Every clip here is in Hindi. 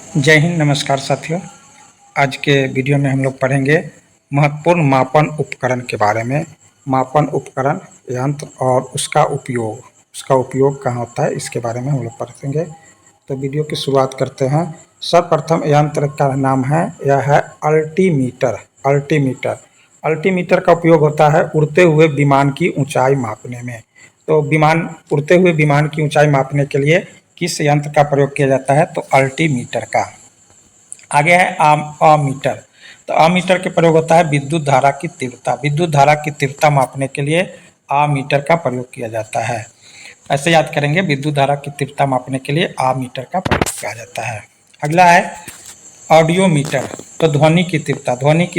जय हिंद, नमस्कार साथियों। आज के वीडियो में हम लोग पढ़ेंगे महत्वपूर्ण मापन उपकरण के बारे में। मापन उपकरण, यंत्र और उसका उपयोग कहाँ होता है, इसके बारे में हम लोग पढ़ेंगे। तो वीडियो की शुरुआत करते हैं। सर्वप्रथम यंत्र का नाम है, यह है अल्टीमीटर। अल्टीमीटर का उपयोग होता है उड़ते हुए विमान की ऊंचाई मापने में। तो उड़ते हुए विमान की ऊंचाई मापने के लिए किस यंत्र का प्रयोग किया जाता है? तो अल्टीमीटर का। आगे है अमीटर। तो अमीटर के प्रयोग होता है विद्युत धारा की तीव्रता मापने के लिए अमीटर का प्रयोग किया जाता है। ऐसे याद करेंगे, विद्युत धारा की तीव्रता मापने के लिए अमीटर का प्रयोग किया जाता है। अगला है ऑडियोमीटर। तो ध्वनि की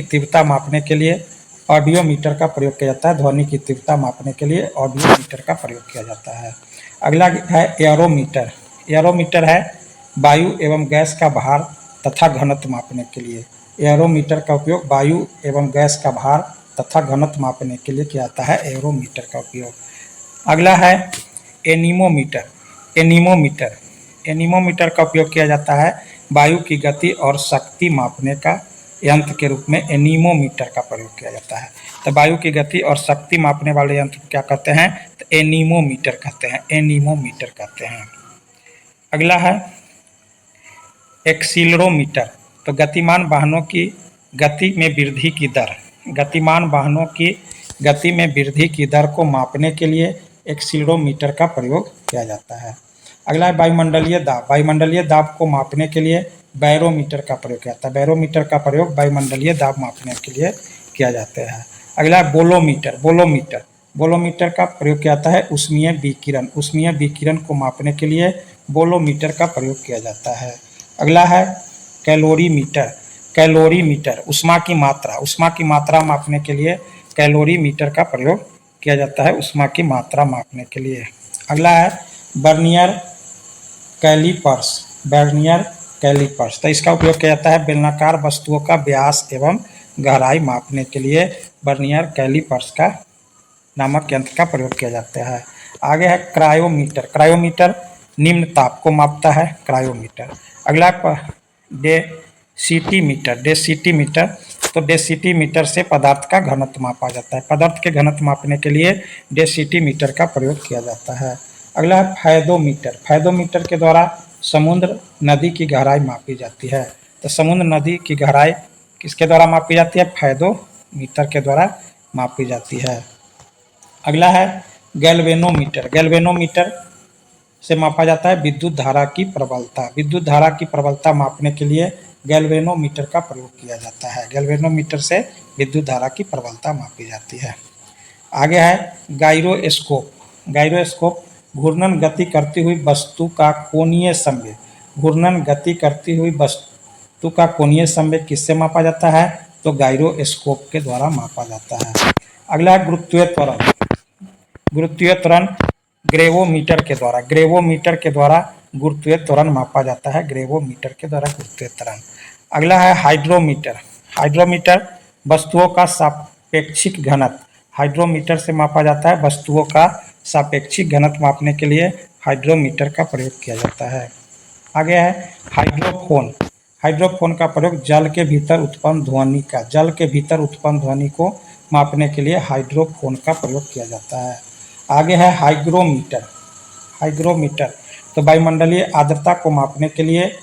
तीव्रता मापने के लिए ऑडियोमीटर का प्रयोग किया जाता है। ध्वनि की तीव्रता मापने के लिए ऑडियोमीटर का प्रयोग किया जाता है। अगला है एरोमीटर है वायु एवं गैस का भार तथा घनत्व मापने के लिए। एरोमीटर का उपयोग वायु एवं गैस का भार तथा घनत्व मापने के लिए किया जाता है, एरोमीटर का उपयोग। अगला है एनीमोमीटर का उपयोग किया जाता है वायु की गति और शक्ति मापने का यंत्र के रूप में एनीमोमीटर का प्रयोग किया जाता है। तो वायु की गति और शक्ति मापने वाले यंत्र क्या कहते हैं? तो एनीमोमीटर कहते हैं। अगला है एक्सीलरोमीटर। तो गतिमान वाहनों की गति में वृद्धि की दर को मापने के लिए एक्सीलरोमीटर का प्रयोग किया जाता है। अगला है वायुमंडलीय दाब को मापने के लिए बैरोमीटर का प्रयोग किया जाता है। बैरोमीटर का प्रयोग वायुमंडलीय दाब मापने के लिए किया जाता है। अगला है बोलोमीटर का प्रयोग किया जाता है उष्मीय विकिरण को मापने के लिए बोलोमीटर का प्रयोग किया जाता है। अगला है कैलोरीमीटर ऊष्मा की मात्रा मापने के लिए कैलोरीमीटर का प्रयोग किया जाता है, ऊष्मा की मात्रा मापने के लिए। अगला है वर्नियर कैलिपर्स। तो इसका उपयोग किया जाता है बेलनाकार वस्तुओं का व्यास एवं गहराई मापने के लिए वर्नियर कैलिपर्स का नामक यंत्र का प्रयोग किया जाता है। आगे है क्रायोमीटर निम्न ताप को मापता है, क्रायोमीटर। अगला डेसीटीमीटर। तो डेसीटीमीटर से पदार्थ का घनत्व मापा जाता है। पदार्थ के घनत्व मापने के लिए डेसीटीमीटर का प्रयोग किया जाता है। अगला है फायदोमीटर के द्वारा समुद्र नदी की गहराई मापी जाती है। तो समुद्र नदी की गहराई किसके द्वारा मापी जाती है? फायदोमीटर के द्वारा मापी जाती है। अगला है गैल्वेनोमीटर से मापा जाता है विद्युत धारा की प्रबलता मापने के लिए गैल्वेनोमीटर का प्रयोग किया जाता है। गैल्वेनोमीटर से विद्युत धारा की प्रबलता मापी जाती है। आगे है गायरोस्कोप घूर्णन गति करती हुई वस्तु का कोणीय संवेग किससे मापा जाता है? तो गायरोस्कोप के द्वारा मापा जाता है। अगला है गुरुत्वीय त्वरण ग्रेवोमीटर के द्वारा गुरुत्वीय त्वरण मापा जाता है, ग्रेवोमीटर के द्वारा गुरुत्वीय त्वरण। अगला है हाइड्रोमीटर वस्तुओं का सापेक्षिक घनत्व हाइड्रोमीटर से मापा जाता है। वस्तुओं का सापेक्षिक घनत्व मापने के लिए हाइड्रोमीटर का प्रयोग किया जाता है। आगे है हाइड्रोफोन का प्रयोग जल के भीतर उत्पन्न ध्वनि को मापने के लिए हाइड्रोफोन का प्रयोग किया जाता है। आगे है हाइग्रोमीटर। तो वायुमंडलीय आर्द्रता को मापने के लिए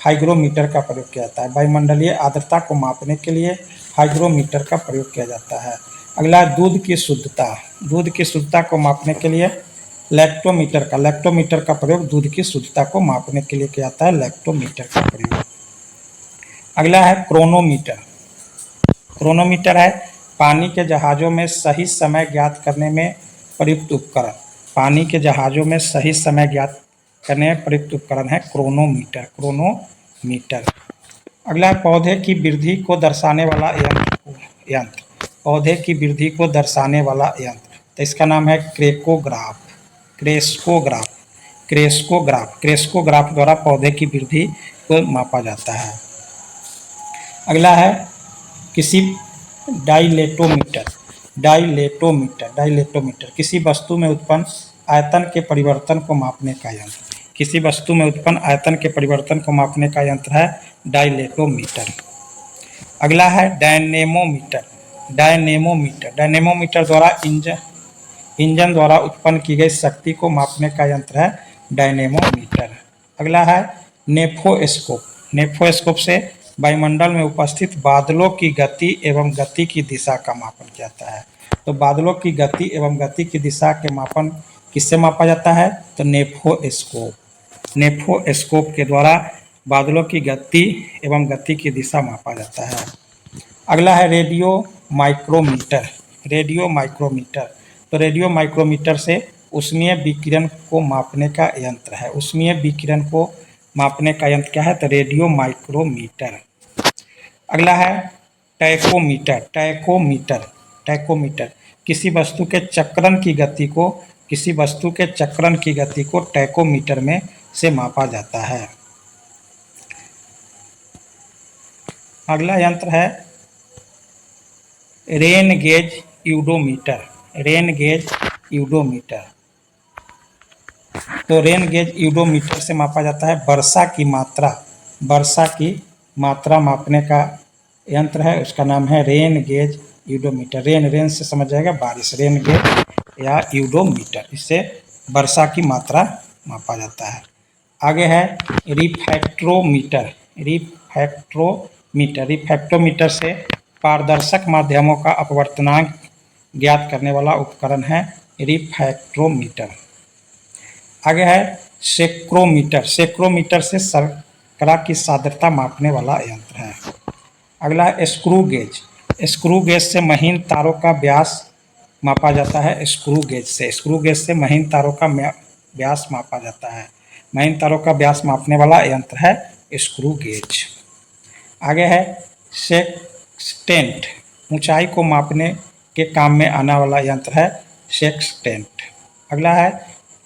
हाइग्रोमीटर का प्रयोग किया जाता है। वायुमंडलीय आर्द्रता को मापने के लिए हाइग्रोमीटर का प्रयोग किया जाता है। अगला है दूध की शुद्धता को मापने के लिए लैक्टोमीटर का प्रयोग दूध की शुद्धता को मापने के लिए किया जाता है, लैक्टोमीटर का प्रयोग। अगला है क्रोनोमीटर है पानी के जहाजों में सही समय ज्ञात करने में प्रयुक्त उपकरण। है क्रोनोमीटर। अगला है पौधे की वृद्धि को दर्शाने वाला यंत्र। तो इसका नाम है क्रेस्कोग्राफ द्वारा पौधे की वृद्धि को मापा जाता है। अगला है डाइलेटोमीटर किसी वस्तु में उत्पन्न आयतन के परिवर्तन को मापने का यंत्र। किसी वस्तु में उत्पन्न आयतन के परिवर्तन को मापने का यंत्र है डायलेटोमीटर। अगला है डायनेमोमीटर। डायनेमोमीटर डायनेमोमीटर द्वारा इंजन द्वारा उत्पन्न की गई शक्ति को मापने का यंत्र है डायनेमोमीटर। अगला है नेफोस्कोप। नेफोस्कोप से वायुमंडल में उपस्थित बादलों की गति एवं गति की दिशा का मापन किया जाता है। तो बादलों की गति एवं गति की दिशा के मापन किससे मापा जाता है? तो नेफोस्कोप। नेफोस्कोप के द्वारा बादलों की गति एवं गति की दिशा मापा जाता है। अगला है रेडियो माइक्रोमीटर। रेडियो माइक्रोमीटर, तो रेडियो माइक्रोमीटर से ऊष्मीय विकिरण को मापने का यंत्र है। ऊष्मीय विकिरण को मापने का यंत्र क्या है? तो रेडियो माइक्रोमीटर। अगला है टैकोमीटर। टैकोमीटर टैकोमीटर किसी वस्तु के चक्रण की गति को टैकोमीटर में से मापा जाता है। अगला यंत्र है rain gauge udometer. Rain gauge udometer, तो रेन गेज यूडोमीटर से मापा जाता है वर्षा की मात्रा मापने का यंत्र है, उसका नाम है रेन गेज यूडोमीटर। रेन से समझ जाएगा बारिश, रेन गेज या यूडोमीटर, इससे वर्षा की मात्रा मापा जाता है। आगे है रिफ्रैक्टोमीटर। रिफ्रैक्टोमीटर से पारदर्शक माध्यमों का अपवर्तनांक ज्ञात करने वाला उपकरण है रिफ्रैक्टोमीटर। आगे है सेक्रोमीटर। सेक्रोमीटर से शर्करा की सांद्रता मापने वाला यंत्र है। अगला है स्क्रू गेज। स्क्रू गेज से महीन तारों का व्यास मापा जाता है। स्क्रू गेज से महीन तारों का व्यास मापा जाता है। महीन तारों का व्यास मापने वाला यंत्र है स्क्रू गेज। आगे है सेक्सटेंट। ऊंचाई को मापने के काम में आने वाला यंत्र है सेक्सटेंट। अगला है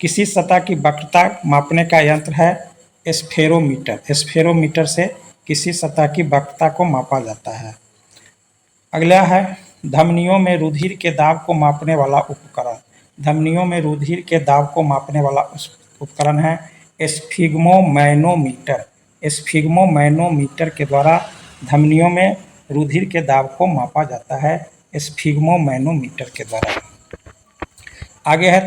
किसी सतह की वक्रता मापने का यंत्र है स्फेरोमीटर। स्फेरोमीटर से किसी सतह की वक्रता को मापा जाता है। अगला है धमनियों में रुधिर के दाब को मापने वाला उपकरण। धमनियों में रुधिर के दाब को मापने वाला उपकरण है स्फिग्मोमैनोमीटर। स्फिग्मोमैनोमीटर के द्वारा धमनियों में रुधिर के दाब को मापा जाता है स्फिग्मोमैनोमीटर के द्वारा। आगे है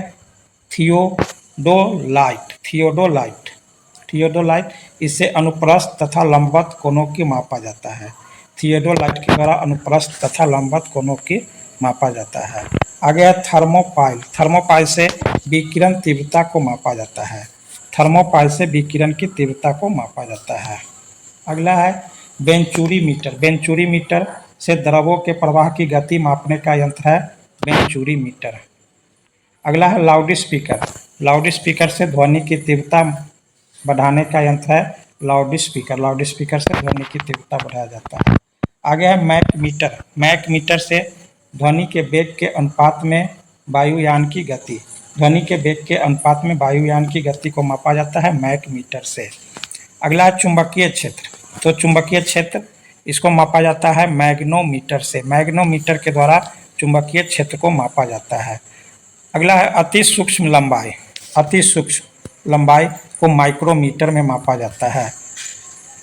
थियोडोलाइट। इससे अनुप्रस्थ तथा लंबवत कोणों की मापा जाता है। थियोडोलाइट के द्वारा अनुप्रस्थ तथा लंबवत कोणों की मापा जाता है। आगे है थर्मोपाइल से विकिरण तीव्रता को मापा जाता है। थर्मोपाइल से विकिरण की तीव्रता को मापा जाता है। अगला है बेंचुरीमीटर। बेंचुरीमीटर से द्रवों के प्रवाह की गति मापने का यंत्र है बेंचुरीमीटर। अगला है लाउडस्पीकर। लाउडस्पीकर से ध्वनि की तीव्रता बढ़ाने का यंत्र है लाउडस्पीकर। लाउडस्पीकर से ध्वनि की तीव्रता बढ़ाया जाता है। आगे है मैकमीटर। मैकमीटर से ध्वनि के वेग के अनुपात में वायुयान की गति को मापा जाता है मैकमीटर से। अगला है चुंबकीय क्षेत्र। तो चुंबकीय क्षेत्र इसको मापा जाता है मैग्नोमीटर से। मैग्नोमीटर के द्वारा चुंबकीय क्षेत्र को मापा जाता है। अगला है अति सूक्ष्म लंबाई। अति सूक्ष्म लंबाई को माइक्रोमीटर में मापा जाता है।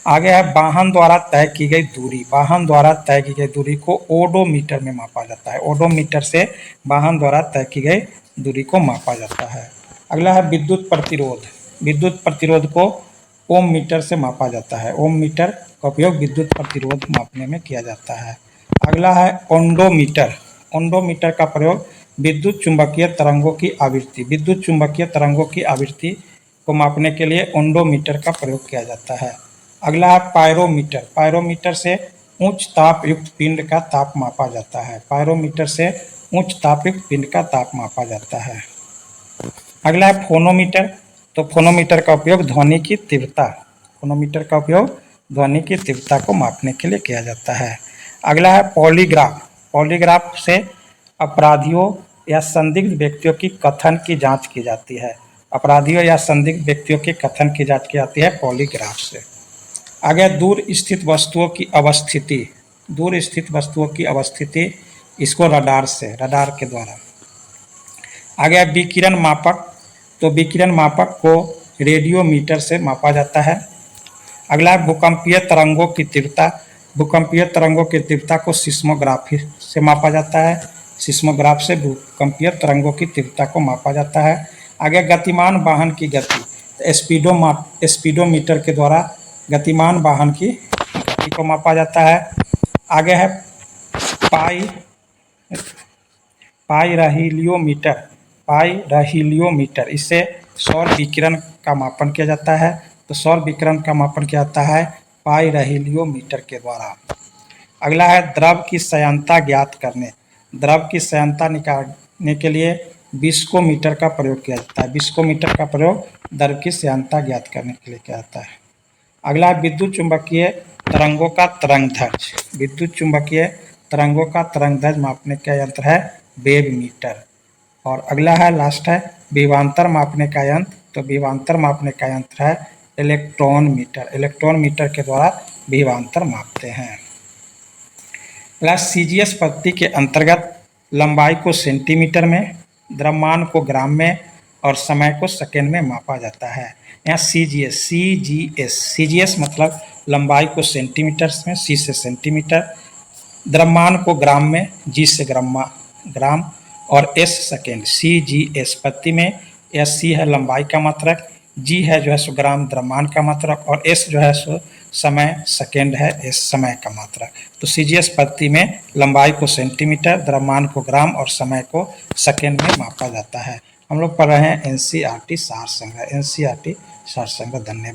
आगे है वाहन द्वारा तय की गई दूरी। वाहन द्वारा तय की गई दूरी को ओडोमीटर में मापा जाता है। ओडोमीटर से वाहन द्वारा तय की गई दूरी को मापा जाता है। अगला है विद्युत प्रतिरोध। विद्युत प्रतिरोध को ओम मीटर से मापा जाता है। ओम मीटर का उपयोग विद्युत प्रतिरोध मापने में किया जाता है। अगला है ओंडोमीटर। ओंडोमीटर का प्रयोग विद्युत चुंबकीय तरंगों की आवृत्ति को मापने के लिए ओंडोमीटर का प्रयोग किया जाता है। अगला है पायरोमीटर। पायरोमीटर से उच्च ताप युक्त पिंड का ताप मापा जाता है। पायरोमीटर से उच्च ताप युक्त पिंड का ताप मापा जाता है। अगला है फोनोमीटर। तो फोनोमीटर का उपयोग ध्वनि की तीव्रता को मापने के लिए किया जाता है। अगला है पॉलीग्राफ। पॉलीग्राफ से अपराधियों या संदिग्ध व्यक्तियों की कथन की जांच की जाती है। अपराधियों या संदिग्ध व्यक्तियों के कथन की जांच की जाती है पॉलीग्राफ से। आगे दूर स्थित वस्तुओं की अवस्थिति इसको रडार के द्वारा। आगे विकिरण मापक। तो विकिरण मापक को रेडियोमीटर से मापा जाता है। अगला है भूकंपीय तरंगों की तीव्रता। भूकंपीय तरंगों की तीव्रता को सिस्मोग्राफी से मापा जाता है। सिस्मोग्राफ से भूकंपीय तरंगों की तीव्रता को मापा जाता है। आगे गतिमान वाहन की गति, स्पीडोमीटर के द्वारा गतिमान वाहन की गति को मापा जाता है। आगे है पाइरोहीलियोमीटर। इससे सौर विकिरण का मापन किया जाता है। तो सौर विकिरण का मापन किया जाता है पाइरोहीलियोमीटर के द्वारा। अगला है द्रव की श्यानता ज्ञात करने। द्रव की श्यानता निकालने के लिए विस्कोमीटर का प्रयोग किया जाता है। विस्कोमीटर का प्रयोग द्रव की श्यानता ज्ञात करने के लिए किया जाता है। अगला है विद्युत चुंबकीय तरंगों का तरंग दैर्ध्य। विद्युत चुंबकीय तरंगों का तरंग दैर्ध्य मापने का यंत्र है वेवमीटर। और अगला है लास्ट है विभवांतर मापने का यंत्र। तो विभवांतर मापने का यंत्र है इलेक्ट्रॉन मीटर। इलेक्ट्रॉन मीटर के द्वारा विभवांतर मापते हैं। सीजीएस पद्धति के अंतर्गत लंबाई को सेंटीमीटर में, द्रव्यमान को ग्राम में और समय को सेकेंड में मापा जाता है। यहाँ सीजीएस मतलब लंबाई को सेंटीमीटर में, सी से सेंटीमीटर, द्रव्यमान को ग्राम में, जी से ग्राम और एस सेकेंड। सीजीएस पद्धति में एस सी है लंबाई का मात्रक, जी है जो है सो ग्राम द्रव्यमान का मात्रक और एस जो है सो समय सेकेंड है, एस समय का मात्रक। तो सीजीएस पद्धति में लंबाई को सेंटीमीटर, द्रव्यमान को ग्राम और समय को सेकेंड में मापा जाता है। हम लोग पढ़ रहे हैं एनसीईआरटी सार संग्रह। धन्यवाद।